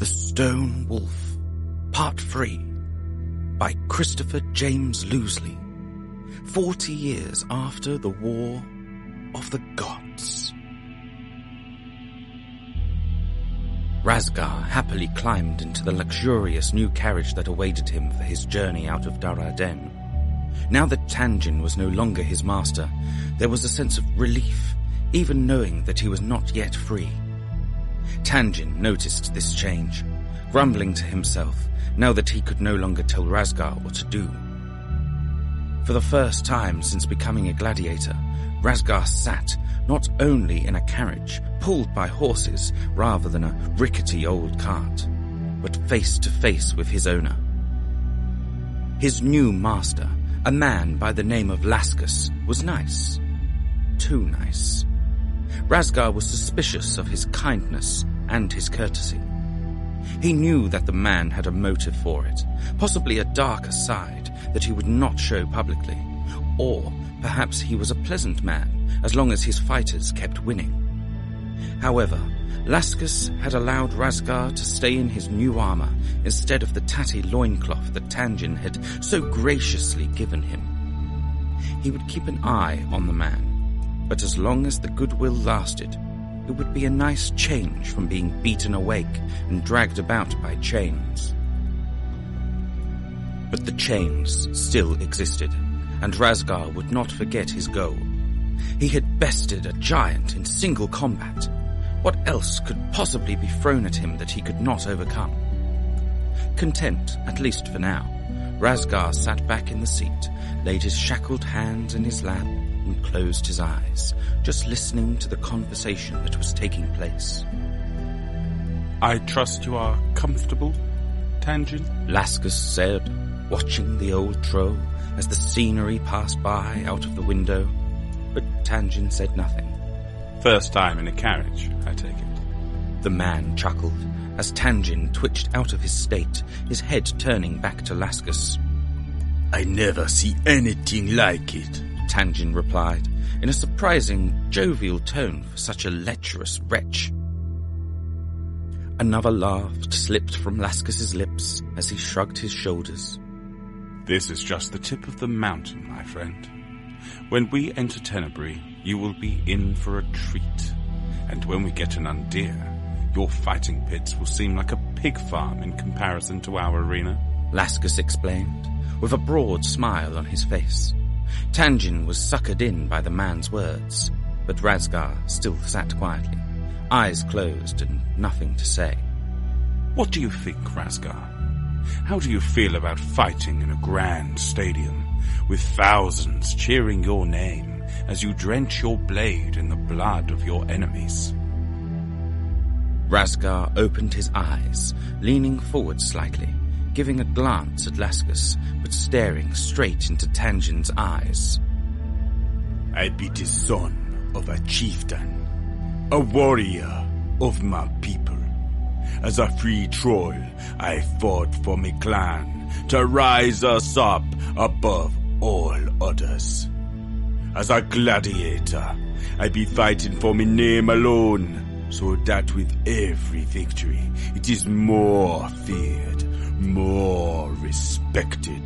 The Stone Wolf, Part 3, by Christopher James Loosely, 40 years after the War of the Gods. Razgar happily climbed into the luxurious new carriage that awaited him for his journey out of Daraden. Now that Tanjin was no longer his master, there was a sense of relief, even knowing that he was not yet free. Tanjin noticed this change, grumbling to himself now that he could no longer tell Razgar what to do. For the first time since becoming a gladiator, Razgar sat not only in a carriage pulled by horses rather than a rickety old cart, but face to face with his owner. His new master, a man by the name of Laskus, was nice. Too nice. Razgar was suspicious of his kindness and his courtesy. He knew that the man had a motive for it, possibly a darker side that he would not show publicly, or perhaps he was a pleasant man as long as his fighters kept winning. However, Laskus had allowed Razgar to stay in his new armor instead of the tatty loincloth that Tanjin had so graciously given him. He would keep an eye on the man, but as long as the goodwill lasted, it would be a nice change from being beaten awake and dragged about by chains. But the chains still existed, and Razgar would not forget his goal. He had bested a giant in single combat. What else could possibly be thrown at him that he could not overcome? Content, at least for now, Razgar sat back in the seat, laid his shackled hands in his lap, and closed his eyes, just listening to the conversation that was taking place. I trust you are comfortable, Tanjin? Laskus said, watching the old troll as the scenery passed by out of the window, but Tanjin said nothing. First time in a carriage, I take it. The man chuckled as Tanjin twitched out of his state, his head turning back to Laskus. I never see anything like it, Tanjin replied, in a surprising, jovial tone for such a lecherous wretch. Another laugh slipped from Laskus's lips as he shrugged his shoulders. This is just the tip of the mountain, my friend. When we enter Tenebris, you will be in for a treat. And when we get to Nandir, your fighting pits will seem like a pig farm in comparison to our arena. Laskus explained, with a broad smile on his face. Tanjin was suckered in by the man's words, but Razgar still sat quietly, eyes closed and nothing to say. What do you think, Razgar? How do you feel about fighting in a grand stadium, with thousands cheering your name as you drench your blade in the blood of your enemies? Razgar opened his eyes, leaning forward slightly, giving a glance at Laskus, but staring straight into Tanjin's eyes. I be the son of a chieftain, a warrior of my people. As a free troll, I fought for my clan to rise us up above all others. As a gladiator, I be fighting for my name alone, so that with every victory, it is more feared, more respected.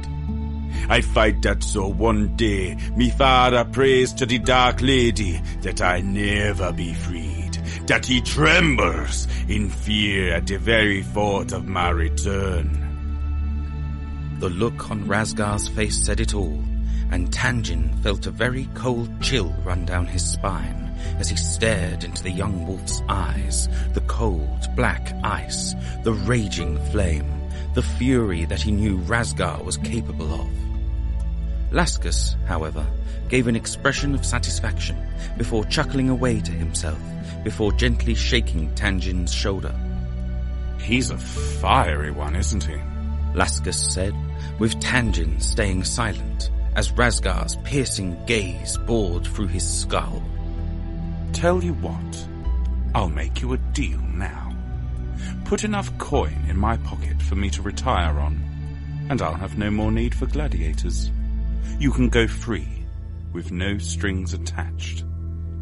I fight that so one day me father prays to the Dark Lady that I never be freed, that he trembles in fear at the very thought of my return. The look on Razgar's face said it all, and Tanjin felt a very cold chill run down his spine as he stared into the young wolf's eyes, the cold black ice, the raging flame, the fury that he knew Razgar was capable of. Laskus, however, gave an expression of satisfaction before chuckling away to himself, before gently shaking Tanjin's shoulder. He's a fiery one, isn't he? Laskus said, with Tanjin staying silent as Razgar's piercing gaze bored through his skull. Tell you what, I'll make you a deal now. Put enough coin in my pocket for me to retire on, and I'll have no more need for gladiators. You can go free, with no strings attached.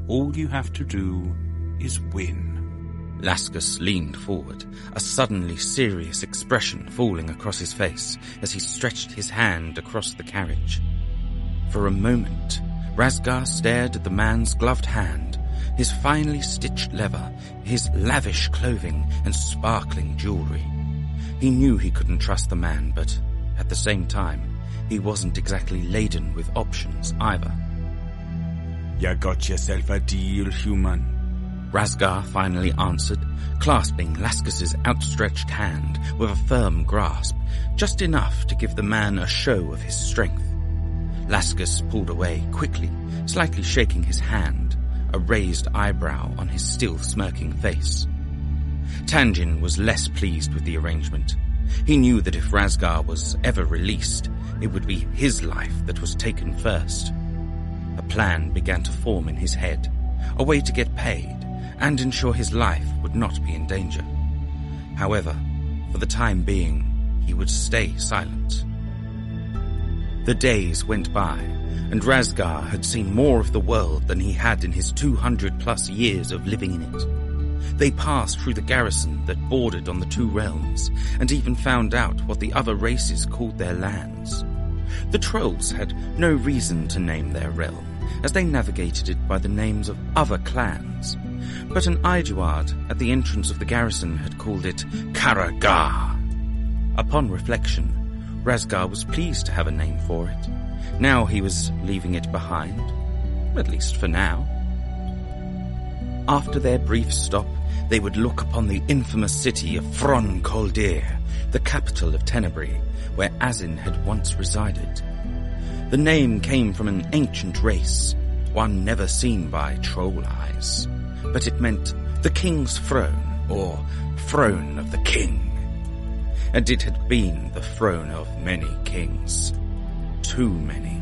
All you have to do is win. Laskus leaned forward, a suddenly serious expression falling across his face as he stretched his hand across the carriage. For a moment, Razgar stared at the man's gloved hand, his finely stitched leather, his lavish clothing and sparkling jewelry. He knew he couldn't trust the man, but at the same time, he wasn't exactly laden with options either. You got yourself a deal, human. Razgar finally answered, clasping Laskus's outstretched hand with a firm grasp, just enough to give the man a show of his strength. Laskus pulled away quickly, slightly shaking his hand, a raised eyebrow on his still smirking face. Tanjin was less pleased with the arrangement. He knew that if Razgar was ever released, it would be his life that was taken first. A plan began to form in his head, a way to get paid and ensure his life would not be in danger. However, for the time being, he would stay silent. The days went by, and Razgar had seen more of the world than he had in his 200-plus years of living in it. They passed through the garrison that bordered on the two realms, and even found out what the other races called their lands. The trolls had no reason to name their realm, as they navigated it by the names of other clans. But an Aiduard at the entrance of the garrison had called it Karagar. Upon reflection, Razgar was pleased to have a name for it. Now he was leaving it behind, at least for now. After their brief stop, they would look upon the infamous city of Fron Koldir, the capital of Tenebris, where Azin had once resided. The name came from an ancient race, one never seen by troll eyes, but it meant the king's throne, or throne of the king. And it had been the throne of many kings. Too many.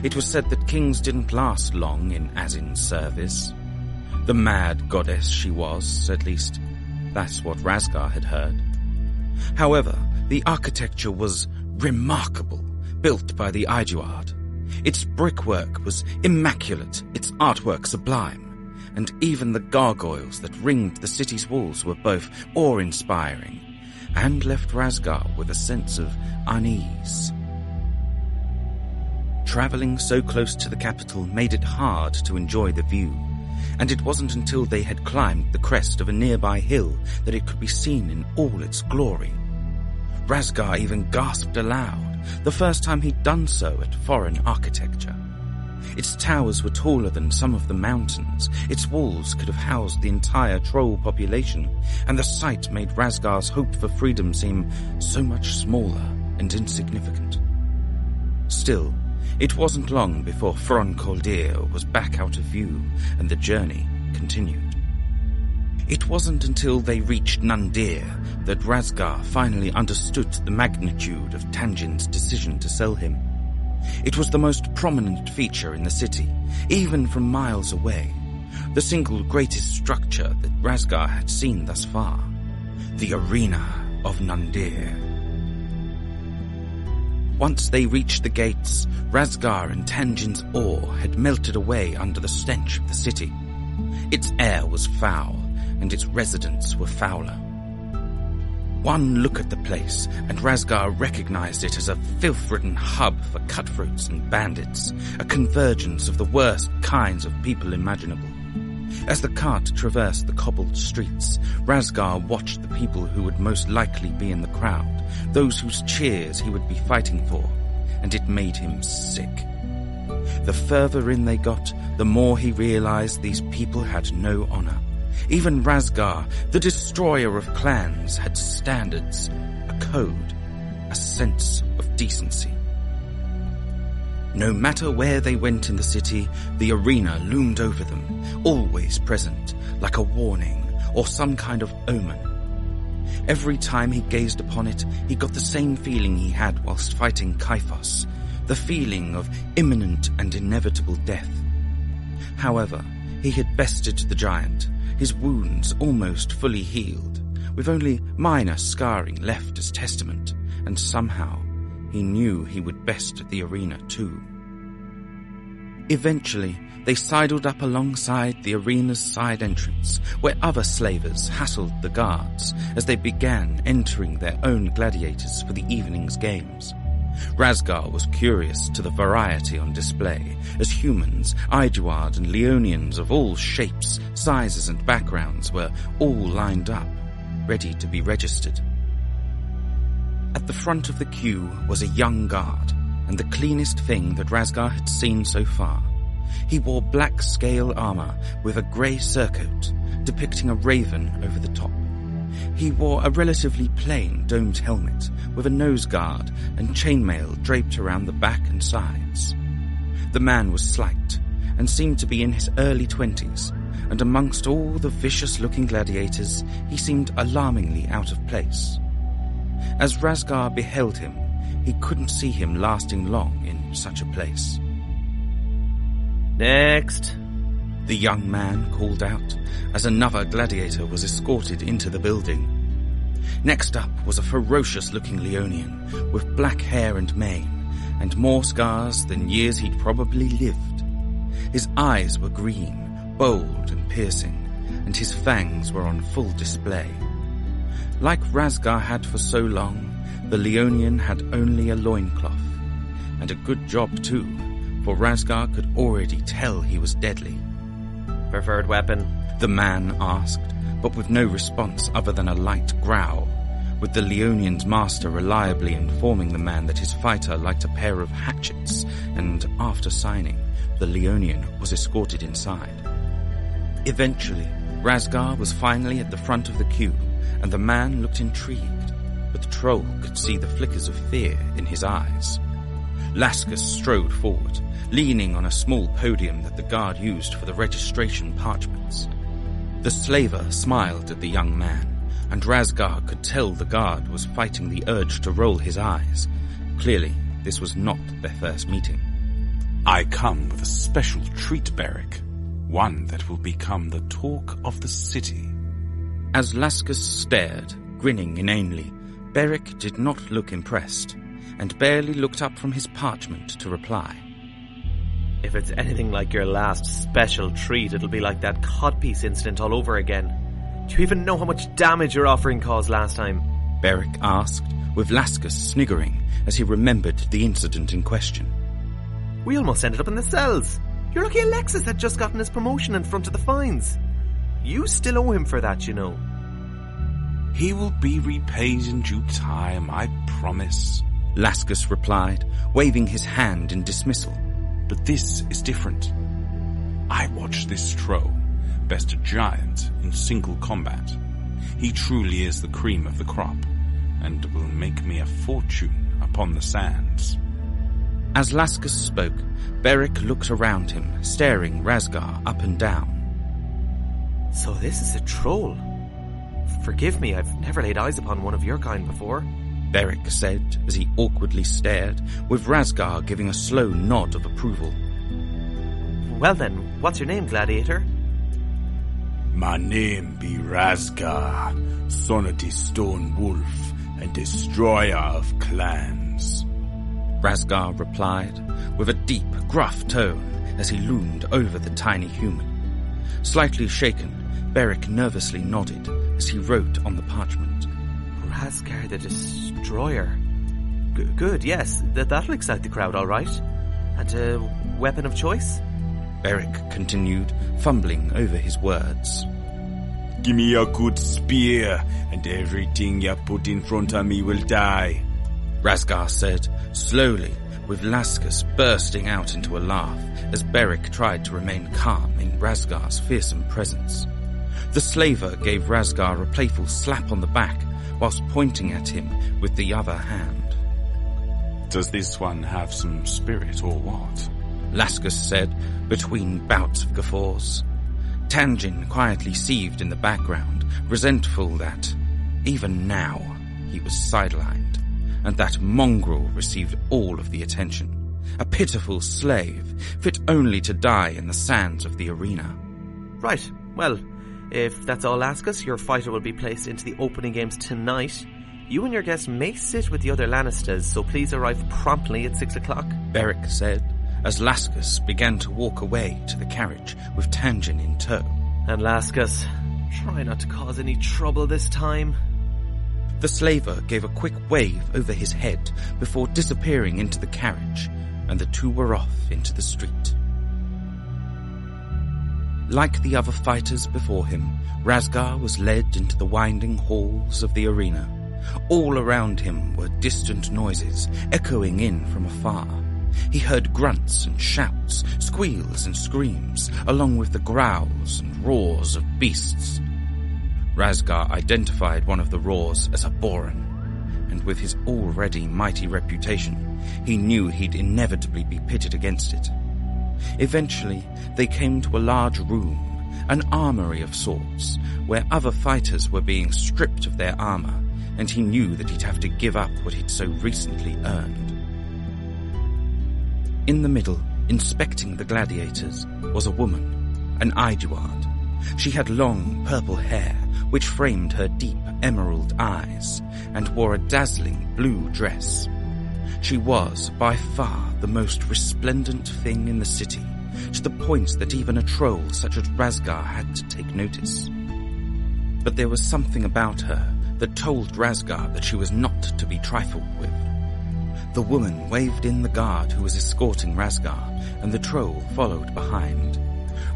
It was said that kings didn't last long in Azin's service. The mad goddess she was, at least, that's what Razgar had heard. However, the architecture was remarkable, built by the Aiduard. Its brickwork was immaculate, its artwork sublime, and even the gargoyles that ringed the city's walls were both awe-inspiring and left Razgar with a sense of unease. Travelling so close to the capital made it hard to enjoy the view, and it wasn't until they had climbed the crest of a nearby hill that it could be seen in all its glory. Razgar even gasped aloud, the first time he'd done so at foreign architecture. Its towers were taller than some of the mountains, its walls could have housed the entire troll population, and the sight made Razgar's hope for freedom seem so much smaller and insignificant. Still, it wasn't long before Fron Koldir was back out of view, and the journey continued. It wasn't until they reached Nandir that Razgar finally understood the magnitude of Tanjin's decision to sell him. It was the most prominent feature in the city, even from miles away, the single greatest structure that Razgar had seen thus far, the Arena of Nandir. Once they reached the gates, Razgar and Tanjin's awe had melted away under the stench of the city. Its air was foul, and its residents were fouler. One look at the place, and Razgar recognized it as a filth-ridden hub for cutthroats and bandits, a convergence of the worst kinds of people imaginable. As the cart traversed the cobbled streets, Razgar watched the people who would most likely be in the crowd, those whose cheers he would be fighting for, and it made him sick. The further in they got, the more he realized these people had no honor. Even Razgar, the destroyer of clans, had standards, a code, a sense of decency. No matter where they went in the city, the arena loomed over them, always present, like a warning or some kind of omen. Every time he gazed upon it, he got the same feeling he had whilst fighting Kaifos, the feeling of imminent and inevitable death. However, he had bested the giant, his wounds almost fully healed, with only minor scarring left as testament, and somehow he knew he would best the arena too. Eventually, they sidled up alongside the arena's side entrance, where other slavers hassled the guards as they began entering their own gladiators for the evening's games. Razgar was curious to the variety on display, as humans, Aiduard and Leonians of all shapes, sizes and backgrounds were all lined up, ready to be registered. At the front of the queue was a young guard, and the cleanest thing that Razgar had seen so far. He wore black scale armor with a grey surcoat, depicting a raven over the top. He wore a relatively plain domed helmet with a nose guard and chainmail draped around the back and sides. The man was slight and seemed to be in his early 20s, and amongst all the vicious-looking gladiators, he seemed alarmingly out of place. As Razgar beheld him, he couldn't see him lasting long in such a place. Next, the young man called out as another gladiator was escorted into the building. Next up was a ferocious-looking Leonian with black hair and mane, and more scars than years he'd probably lived. His eyes were green, bold and piercing, and his fangs were on full display. Like Razgar had for so long, the Leonian had only a loincloth, and a good job too, for Razgar could already tell he was deadly. Preferred weapon? The man asked, but with no response other than a light growl, with the Leonian's master reliably informing the man that his fighter liked a pair of hatchets, and after signing, the Leonian was escorted inside. Eventually, Razgar was finally at the front of the queue, and the man looked intrigued, but the troll could see the flickers of fear in his eyes. Laskus strode forward, leaning on a small podium that the guard used for the registration parchments. The slaver smiled at the young man, and Razgar could tell the guard was fighting the urge to roll his eyes. Clearly, this was not their first meeting. I come with a special treat, Beric, one that will become the talk of the city. As Laskus stared, grinning inanely, Beric did not look impressed, and barely looked up from his parchment to reply. If it's anything like your last special treat, it'll be like that codpiece incident all over again. Do you even know how much damage your offering caused last time? Beric asked, with Laskus sniggering as he remembered the incident in question. We almost ended up in the cells. You're lucky Alexis had just gotten his promotion in front of the fines. You still owe him for that, you know. He will be repaid in due time, I promise, Laskus replied, waving his hand in dismissal. But this is different. I watched this Tro best a giant in single combat. He truly is the cream of the crop, and will make me a fortune upon the sands. As Laskus spoke, Beric looked around him, staring Razgar up and down. So this is a troll. Forgive me, I've never laid eyes upon one of your kind before, Beric said as he awkwardly stared, with Razgar giving a slow nod of approval. Well then, what's your name, gladiator? My name be Razgar, son of the Stone Wolf and destroyer of clans, Razgar replied, with a deep, gruff tone as he loomed over the tiny human. Slightly shaken, Beric nervously nodded as he wrote on the parchment. Razgar the Destroyer. Good, yes, that'll excite the crowd, all right. And a weapon of choice? Beric continued, fumbling over his words. Give me a good spear, and everything you put in front of me will die, Razgar said, slowly, with Laskus bursting out into a laugh as Beric tried to remain calm in Razgar's fearsome presence. The slaver gave Razgar a playful slap on the back whilst pointing at him with the other hand. Does this one have some spirit or what? Laskus said, between bouts of guffaws. Tanjin quietly seethed in the background, resentful that, even now, he was sidelined, and that mongrel received all of the attention. A pitiful slave, fit only to die in the sands of the arena. Right, well, if that's all Laskus, your fighter will be placed into the opening games tonight. You and your guest may sit with the other Lannisters, so please arrive promptly at 6 o'clock. Beric said, as Lascus began to walk away to the carriage with Tanjin in tow. And Lascus, try not to cause any trouble this time. The slaver gave a quick wave over his head before disappearing into the carriage, and the two were off into the street. Like the other fighters before him, Razgar was led into the winding halls of the arena. All around him were distant noises, echoing in from afar. He heard grunts and shouts, squeals and screams, along with the growls and roars of beasts. Razgar identified one of the roars as a boran, and with his already mighty reputation, he knew he'd inevitably be pitted against it. Eventually, they came to a large room, an armory of sorts, where other fighters were being stripped of their armor, and he knew that he'd have to give up what he'd so recently earned. In the middle, inspecting the gladiators, was a woman, an Aiduard. She had long purple hair, which framed her deep emerald eyes, and wore a dazzling blue dress. She was, by far, the most resplendent thing in the city, to the point that even a troll such as Razgar had to take notice. But there was something about her that told Razgar that she was not to be trifled with. The woman waved in the guard who was escorting Razgar, and the troll followed behind.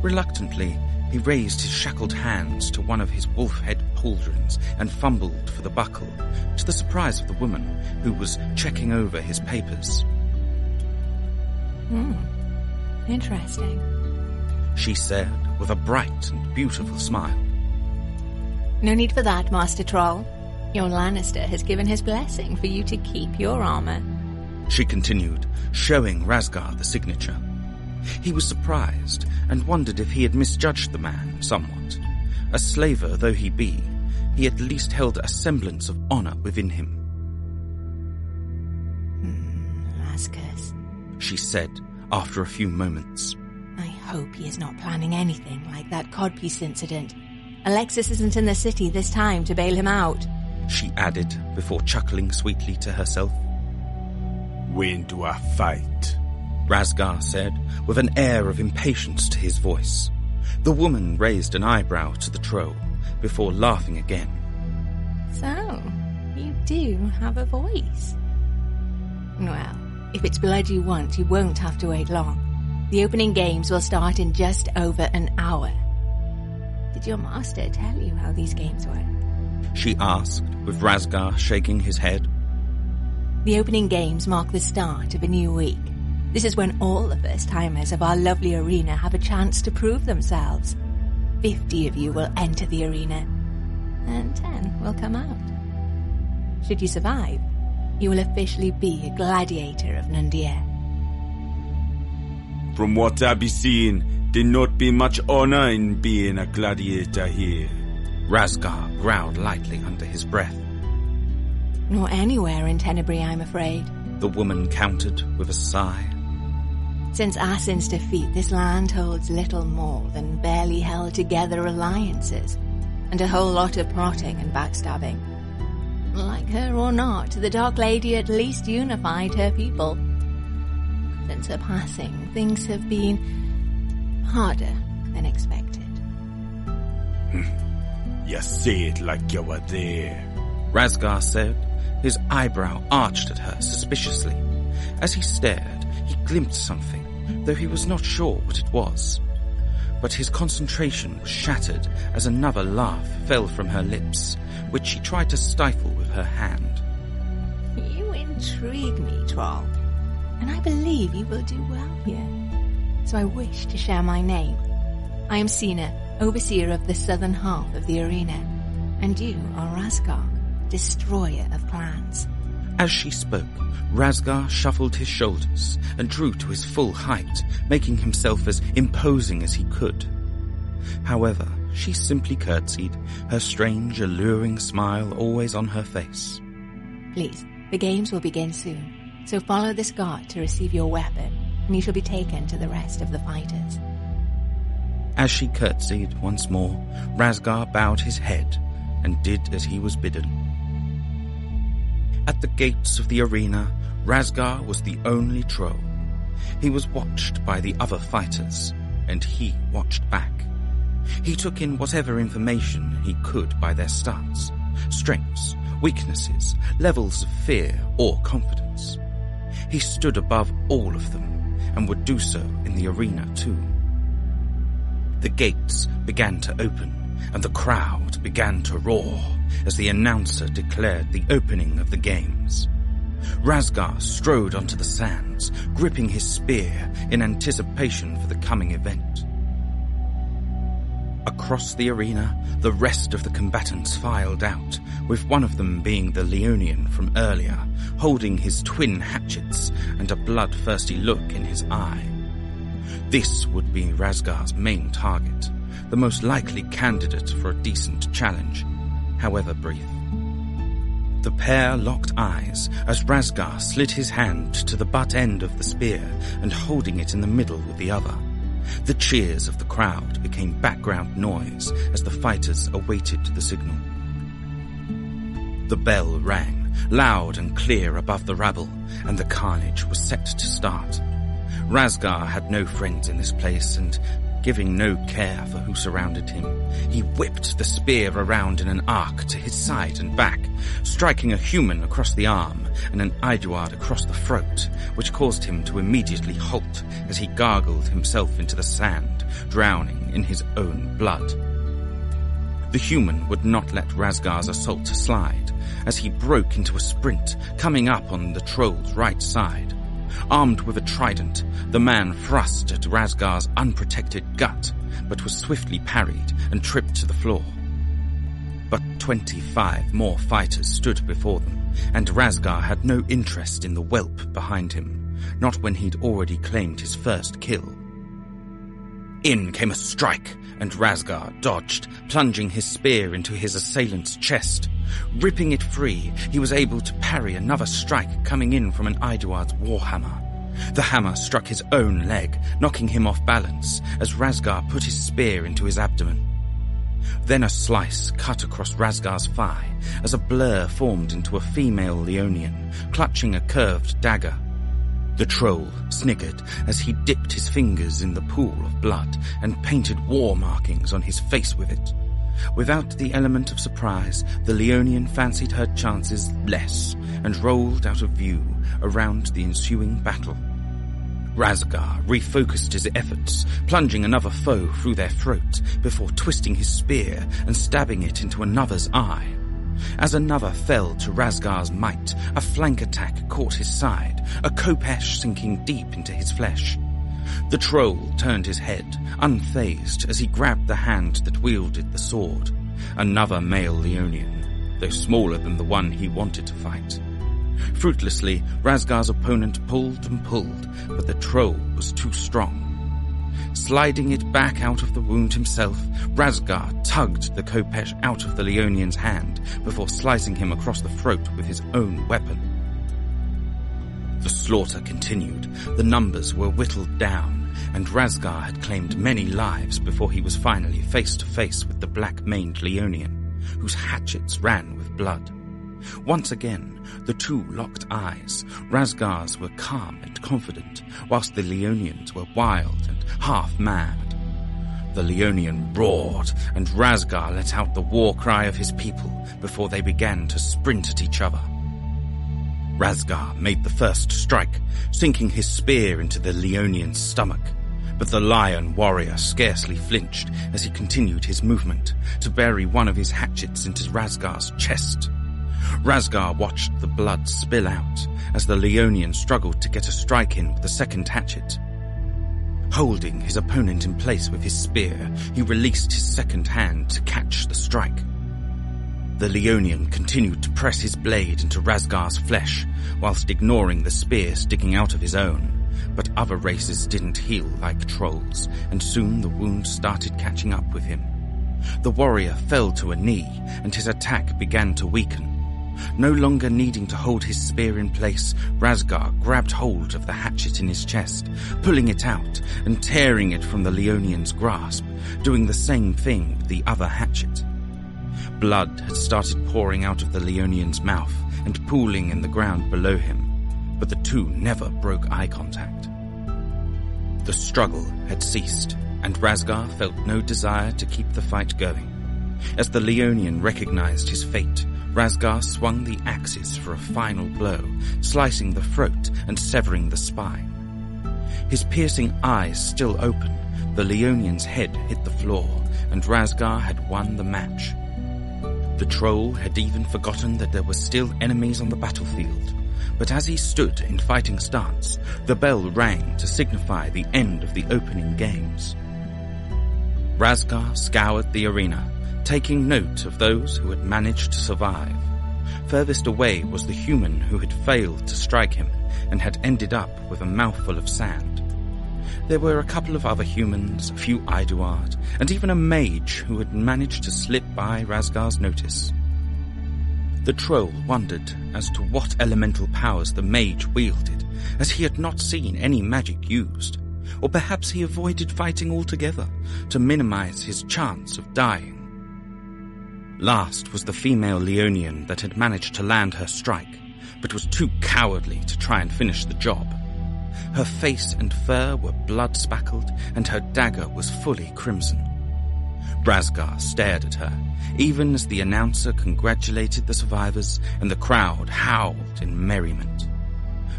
Reluctantly, he raised his shackled hands to one of his wolf-head pauldrons and fumbled for the buckle, to the surprise of the woman, who was checking over his papers. Interesting, she said with a bright and beautiful smile. No need for that, Master Troll. Your Lannister has given his blessing for you to keep your armor. She continued, showing Razgar the signature. He was surprised and wondered if he had misjudged the man somewhat. A slaver though he be, he at least held a semblance of honor within him. Lascus, she said after a few moments. I hope he is not planning anything like that codpiece incident. Alexis isn't in the city this time to bail him out, she added before chuckling sweetly to herself. When do I fight? Razgar said, with an air of impatience to his voice. The woman raised an eyebrow to the troll, before laughing again. So, you do have a voice. Well, if it's blood you want, you won't have to wait long. The opening games will start in just over an hour. Did your master tell you how these games work? She asked, with Razgar shaking his head. The opening games mark the start of a new week. This is when all the first-timers of our lovely arena have a chance to prove themselves. 50 of you will enter the arena, and 10 will come out. Should you survive, you will officially be a gladiator of Nundier. From what I be seeing, there not be much honor in being a gladiator here. Razgar growled lightly under his breath. Nor anywhere in Tenebris, I'm afraid, the woman countered with a sigh. Since Asin's defeat, this land holds little more than barely held together alliances, and a whole lot of plotting and backstabbing. Like her or not, the Dark Lady at least unified her people. Since her passing, things have been harder than expected. You say it like you were there, Razgar said, his eyebrow arched at her suspiciously. As he stared, he glimpsed something, though he was not sure what it was. But his concentration was shattered as another laugh fell from her lips, which she tried to stifle with her hand. You intrigue me, Troll, and I believe you will do well here. So I wish to share my name. I am Sina, overseer of the southern half of the arena, and you are Razgar, destroyer of clans. As she spoke, Razgar shuffled his shoulders and drew to his full height, making himself as imposing as he could. However, she simply curtsied, her strange, alluring smile always on her face. Please, the games will begin soon, so follow this guard to receive your weapon, and you shall be taken to the rest of the fighters. As she curtsied once more, Razgar bowed his head and did as he was bidden. At the gates of the arena, Razgar was the only troll. He was watched by the other fighters, and he watched back. He took in whatever information he could by their stats, strengths, weaknesses, levels of fear or confidence. He stood above all of them, and would do so in the arena too. The gates began to open, and the crowd began to roar as the announcer declared the opening of the games. Razgar strode onto the sands, gripping his spear in anticipation for the coming event. Across the arena, the rest of the combatants filed out, with one of them being the Leonian from earlier, holding his twin hatchets and a bloodthirsty look in his eye. This would be Razgar's main target, the most likely candidate for a decent challenge, however brief. The pair locked eyes as Razgar slid his hand to the butt end of the spear and holding it in the middle with the other. The cheers of the crowd became background noise as the fighters awaited the signal. The bell rang, loud and clear above the rabble, and the carnage was set to start. Razgar had no friends in this place, and giving no care for who surrounded him, he whipped the spear around in an arc to his side and back, striking a human across the arm and an Aiduard across the throat, which caused him to immediately halt as he gargled himself into the sand, drowning in his own blood. The human would not let Razgar's assault slide, as he broke into a sprint, coming up on the troll's right side. Armed with a trident, the man thrust at Razgar's unprotected gut, but was swiftly parried and tripped to the floor. But 25 more fighters stood before them, and Razgar had no interest in the whelp behind him, not when he'd already claimed his first kill. In came a strike, and Razgar dodged, plunging his spear into his assailant's chest. Ripping it free, he was able to parry another strike coming in from an Aiduard's warhammer. The hammer struck his own leg, knocking him off balance as Razgar put his spear into his abdomen. Then a slice cut across Razgar's thigh as a blur formed into a female Leonian, clutching a curved dagger. The troll sniggered as he dipped his fingers in the pool of blood and painted war markings on his face with it. Without the element of surprise, the Leonian fancied her chances less and rolled out of view around the ensuing battle. Razgar refocused his efforts, plunging another foe through their throat before twisting his spear and stabbing it into another's eye. As another fell to Razgar's might, a flank attack caught his side, a Kopesh sinking deep into his flesh. The troll turned his head, unfazed, as he grabbed the hand that wielded the sword. Another male Leonian, though smaller than the one he wanted to fight. Fruitlessly, Razgar's opponent pulled and pulled, but the troll was too strong. Sliding it back out of the wound himself, Razgar tugged the Kopesh out of the Leonian's hand before slicing him across the throat with his own weapon. The slaughter continued, the numbers were whittled down, and Razgar had claimed many lives before he was finally face to face with the black-maned Leonian, whose hatchets ran with blood. Once again, the two locked eyes. Razgar's were calm and confident, whilst the Leonians were wild and half-mad. The Leonian roared, and Razgar let out the war cry of his people before they began to sprint at each other. Razgar made the first strike, sinking his spear into the Leonian's stomach, but the lion warrior scarcely flinched as he continued his movement to bury one of his hatchets into Razgar's chest. Razgar watched the blood spill out as the Leonian struggled to get a strike in with the second hatchet. Holding his opponent in place with his spear, he released his second hand to catch the strike. The Leonian continued to press his blade into Razgar's flesh, whilst ignoring the spear sticking out of his own. But other races didn't heal like trolls, and soon the wound started catching up with him. The warrior fell to a knee, and his attack began to weaken. No longer needing to hold his spear in place, Razgar grabbed hold of the hatchet in his chest, pulling it out and tearing it from the Leonian's grasp, doing the same thing with the other hatchet. Blood had started pouring out of the Leonian's mouth and pooling in the ground below him, but the two never broke eye contact. The struggle had ceased, and Razgar felt no desire to keep the fight going. As the Leonian recognized his fate, Razgar swung the axes for a final blow, slicing the throat and severing the spine. His piercing eyes still open, the Leonian's head hit the floor, and Razgar had won the match. The troll had even forgotten that there were still enemies on the battlefield, but as he stood in fighting stance, the bell rang to signify the end of the opening games. Razgar scoured the arena, taking note of those who had managed to survive. Furthest away was the human who had failed to strike him and had ended up with a mouthful of sand. There were a couple of other humans, a few Iduard, and even a mage who had managed to slip by Razgar's notice. The troll wondered as to what elemental powers the mage wielded, as he had not seen any magic used, or perhaps he avoided fighting altogether to minimize his chance of dying. Last was the female Leonian that had managed to land her strike, but was too cowardly to try and finish the job. Her face and fur were blood-spackled, and her dagger was fully crimson. Razgar stared at her, even as the announcer congratulated the survivors and the crowd howled in merriment.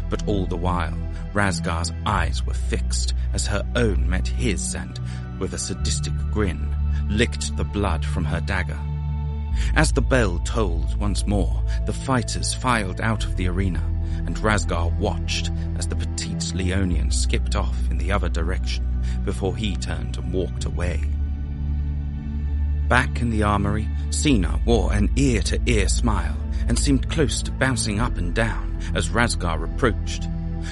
But all the while, Razgar's eyes were fixed as her own met his and, with a sadistic grin, licked the blood from her dagger. As the bell tolled once more, the fighters filed out of the arena, and Razgar watched as the petite Leonian skipped off in the other direction before he turned and walked away. Back in the armory, Sina wore an ear-to-ear smile and seemed close to bouncing up and down as Razgar approached.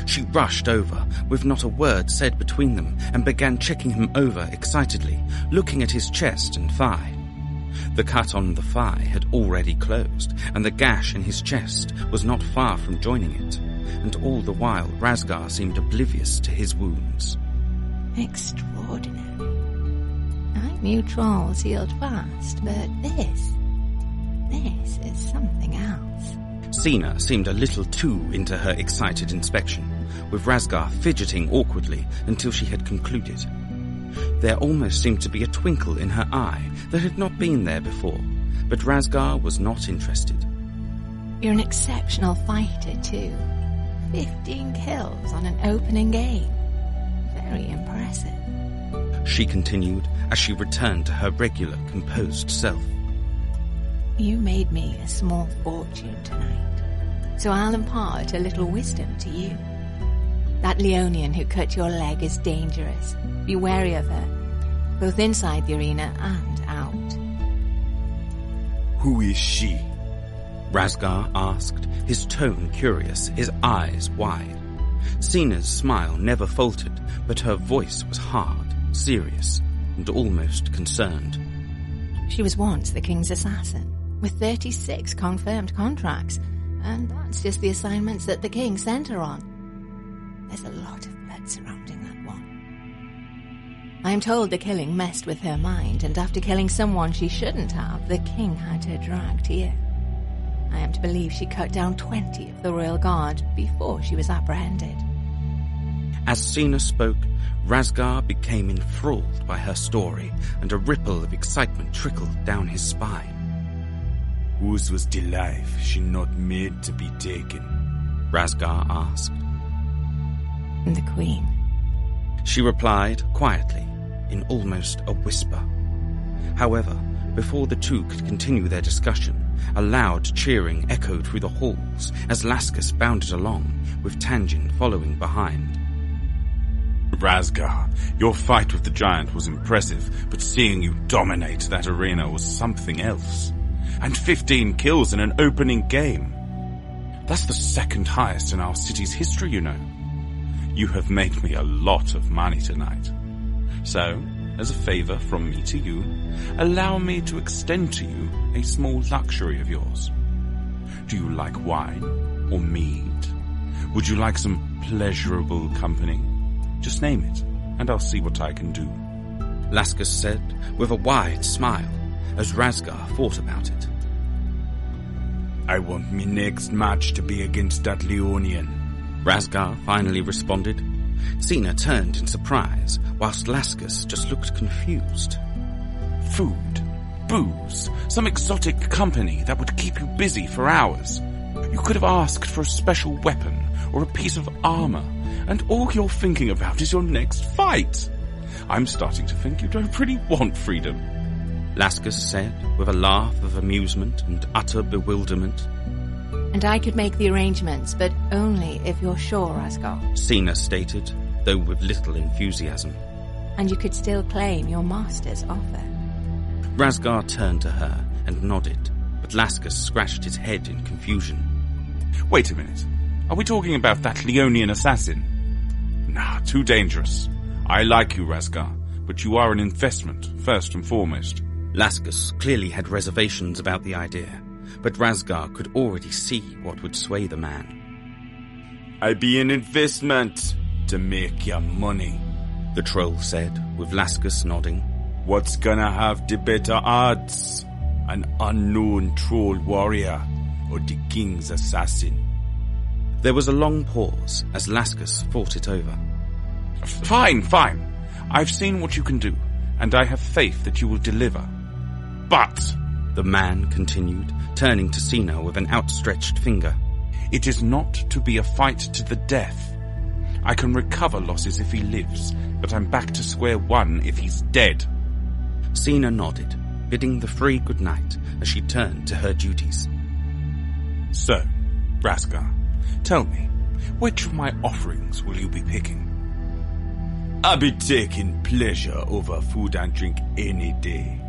She rushed over, with not a word said between them, and began checking him over excitedly, looking at his chest and thigh. The cut on the thigh had already closed, and the gash in his chest was not far from joining it, and all the while Razgar seemed oblivious to his wounds. Extraordinary. I knew trolls healed fast, but this is something else. Sina seemed a little too into her excited inspection, with Razgar fidgeting awkwardly until she had concluded. There almost seemed to be a twinkle in her eye that had not been there before, but Razgar was not interested. You're an exceptional fighter, too. 15 kills on an opening game. Very impressive. She continued as she returned to her regular, composed self. You made me a small fortune tonight, so I'll impart a little wisdom to you. That Leonian who cut your leg is dangerous. Be wary of her, both inside the arena and out. Who is she? Razgar asked, his tone curious, his eyes wide. Sina's smile never faltered, but her voice was hard, serious, and almost concerned. She was once the king's assassin, with 36 confirmed contracts, and that's just the assignments that the king sent her on. There's a lot of blood surrounding that one. I am told the killing messed with her mind, and after killing someone she shouldn't have, the king had her dragged here. I am to believe she cut down 20 of the royal guard before she was apprehended. As Sina spoke, Razgar became enthralled by her story, and a ripple of excitement trickled down his spine. Whose was the life she not made to be taken? Razgar asked. The queen. She replied quietly, in almost a whisper. However, before the two could continue their discussion, a loud cheering echoed through the halls as Laskus bounded along, with Tanjin following behind. Razgar, your fight with the giant was impressive, but seeing you dominate that arena was something else. And 15 kills in an opening game. That's the second highest in our city's history, you know. You have made me a lot of money tonight. So, as a favor from me to you, allow me to extend to you a small luxury of yours. Do you like wine or mead? Would you like some pleasurable company? Just name it, and I'll see what I can do. Laskus said, with a wide smile, as Razgar thought about it. I want me next match to be against that Leonian. Razgar finally responded. Sina turned in surprise, whilst Laskus just looked confused. Food, booze, some exotic company that would keep you busy for hours. You could have asked for a special weapon or a piece of armor, and all you're thinking about is your next fight. I'm starting to think you don't really want freedom. Laskus said, with a laugh of amusement and utter bewilderment. And I could make the arrangements, but only if you're sure, Razgar. Sina stated, though with little enthusiasm. And you could still claim your master's offer. Razgar turned to her and nodded, but Laskus scratched his head in confusion. Wait a minute. Are we talking about that Leonian assassin? Nah, too dangerous. I like you, Razgar, but you are an investment, first and foremost. Laskus clearly had reservations about the idea, but Razgar could already see what would sway the man. I be an investment to make your money, the troll said, with Laskus nodding. What's gonna have the better odds? An unknown troll warrior or the king's assassin? There was a long pause as Laskus thought it over. Fine. I've seen what you can do, and I have faith that you will deliver. But, the man continued, turning to Sina with an outstretched finger, it is not to be a fight to the death. I can recover losses if he lives, but I'm back to square one if he's dead. Sina nodded, bidding the three good night as she turned to her duties. So, Razgar, tell me, which of my offerings will you be picking? I be taking pleasure over food and drink any day,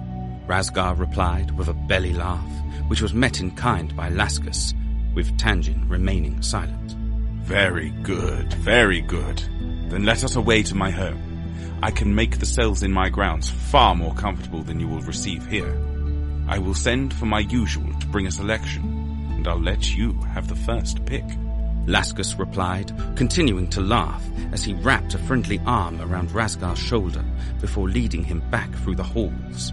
Razgar replied with a belly laugh, which was met in kind by Laskus, with Tanjin remaining silent. Very good. Then let us away to my home. I can make the cells in my grounds far more comfortable than you will receive here. I will send for my usual to bring a selection, and I'll let you have the first pick. Laskus replied, continuing to laugh as he wrapped a friendly arm around Razgar's shoulder before leading him back through the halls.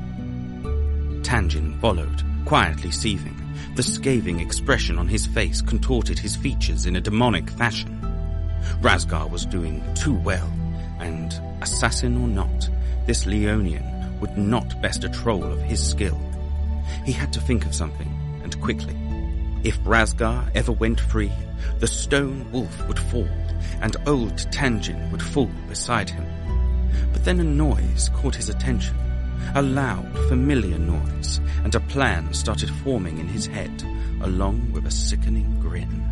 Tanjin followed, quietly seething. The scathing expression on his face contorted his features in a demonic fashion. Razgar was doing too well, and, assassin or not, this Leonian would not best a troll of his skill. He had to think of something, and quickly. If Razgar ever went free, the stone wolf would fall, and old Tanjin would fall beside him. But then a noise caught his attention, a loud, familiar noise, and a plan started forming in his head, along with a sickening grin.